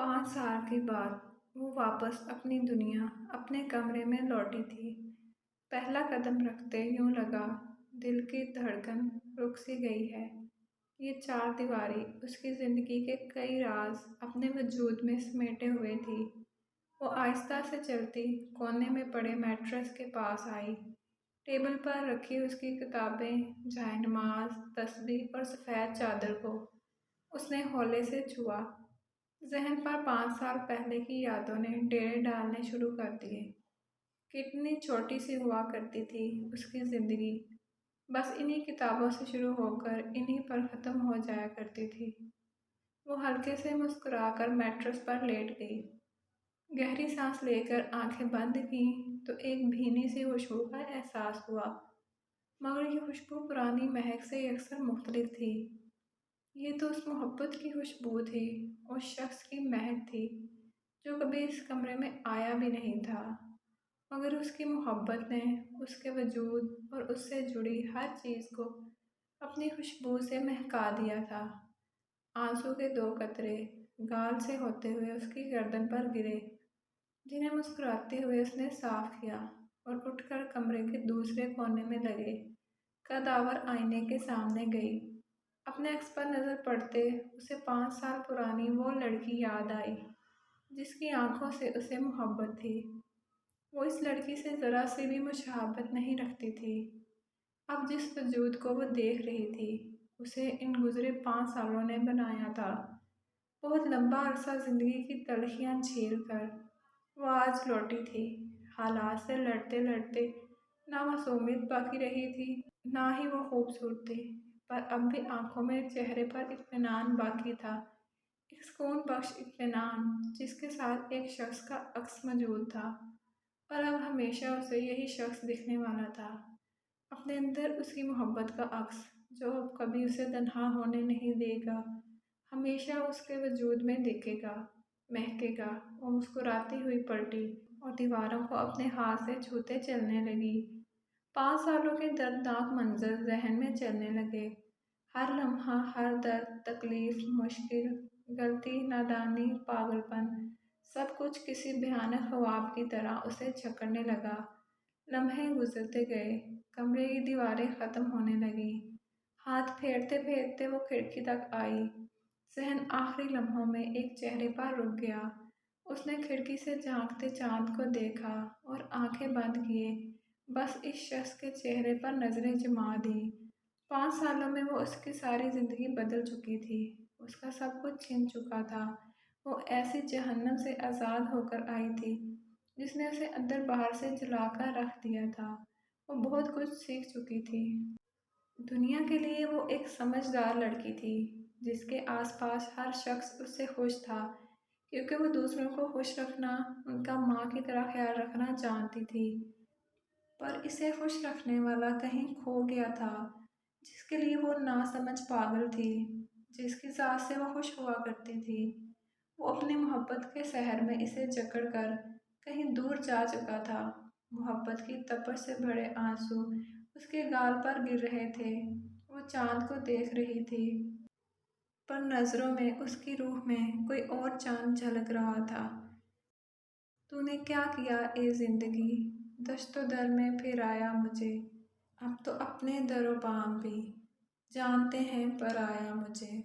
5 साल के बाद वो वापस अपनी दुनिया, अपने कमरे में लौटी थी। पहला कदम रखते यूं लगा, दिल की धड़कन रुक सी गई है। ये चारदीवारी उसकी जिंदगी के कई राज अपने वजूद में समेटे हुए थी। वो आहिस्ता से चलती कोने में पड़े मैट्रेस के पास आई। टेबल पर रखी उसकी किताबें, जायनमाज, तस्बीह और सफ़ेद चादर को उसने हौले से छुआ। ज़हन पर 5 साल पहले की यादों ने डेरे डालने शुरू कर दिए। कितनी छोटी सी हुआ करती थी उसकी ज़िंदगी, बस इन्हीं किताबों से शुरू होकर इन्हीं पर ख़त्म हो जाया करती थी। वो हल्के से मुस्कुराकर मैट्रेस पर लेट गई। गहरी सांस लेकर आंखें बंद की तो एक भीनी सी खुशबू का एहसास हुआ, मगर ये खुशबू पुरानी महक से अक्सर मुख्तलिफ थी। ये तो उस मोहब्बत की खुशबू थी, उस शख्स की महक थी जो कभी इस कमरे में आया भी नहीं था, मगर उसकी मोहब्बत ने उसके वजूद और उससे जुड़ी हर चीज़ को अपनी खुशबू से महका दिया था। आंसू के 2 कतरे गाल से होते हुए उसकी गर्दन पर गिरे, जिन्हें मुस्कुराते हुए उसने साफ किया और उठकर कमरे के दूसरे कोने में लगे कदावर आईने के सामने गई। अपने अक्स पर नज़र पड़ते उसे 5 साल पुरानी वो लड़की याद आई, जिसकी आंखों से उसे मोहब्बत थी। वो इस लड़की से ज़रा सी भी मुशाबहत नहीं रखती थी। अब जिस वजूद को वो देख रही थी, उसे इन गुज़रे 5 सालों ने बनाया था। बहुत लंबा अरसा ज़िंदगी की तलखियाँ झेल कर वो आज लौटी थी। हालात से लड़ते लड़ते ना मासूमियत बाकी रही थी, ना ही वो खूबसूरती, पर अब भी आंखों में, चेहरे पर इत्मीनान बाकी था। एक सुकून बख्श इत्मीनान जिसके साथ एक शख्स का अक्स मौजूद था, और अब हमेशा उसे यही शख्स दिखने वाला था। अपने अंदर उसकी मोहब्बत का अक्स, जो अब कभी उसे तन्हा होने नहीं देगा, हमेशा उसके वजूद में दिखेगा, महकेगा। वो मुस्कुराती हुई पलटी और दीवारों को अपने हाथ से छूते चलने लगी। 5 सालों के दर्दनाक मंजर जहन में चलने लगे। हर लम्हा, हर दर्द, तकलीफ, मुश्किल, गलती, नादानी, पागलपन, सब कुछ किसी भयानक ख्वाब की तरह उसे जकड़ने लगा। लम्हे गुजरते गए, कमरे की दीवारें ख़त्म होने लगी। हाथ फेरते फेरते वो खिड़की तक आई। जहन आखिरी लम्हों में एक चेहरे पर रुक गया। उसने खिड़की से झांकते चांद को देखा और आंखें बंद किए बस इस शख्स के चेहरे पर नज़रें जमा दी। 5 सालों में वो उसकी सारी ज़िंदगी बदल चुकी थी। उसका सब कुछ छिन चुका था। वो ऐसी जहन्नम से आज़ाद होकर आई थी, जिसने उसे अंदर बाहर से जलाकर रख दिया था। वो बहुत कुछ सीख चुकी थी। दुनिया के लिए वो एक समझदार लड़की थी, जिसके आसपास हर शख्स उससे खुश था, क्योंकि वो दूसरों को खुश रखना, उनका माँ की तरह ख्याल रखना जानती थी। पर इसे खुश रखने वाला कहीं खो गया था, जिसके लिए वो नासमझ पागल थी, जिसकी ज़ात से वो खुश हुआ करती थी। वो अपनी मोहब्बत के शहर में इसे जकड़ कर कहीं दूर जा चुका था। मोहब्बत की तपश से भरे आंसू उसके गाल पर गिर रहे थे। वो चांद को देख रही थी, पर नज़रों में, उसकी रूह में कोई और चांद झलक रहा था। तूने क्या किया ए ज़िंदगी, दश्तो दर में फिर आया मुझे। अब तो अपने दरो बाम भी जानते हैं पर आया मुझे।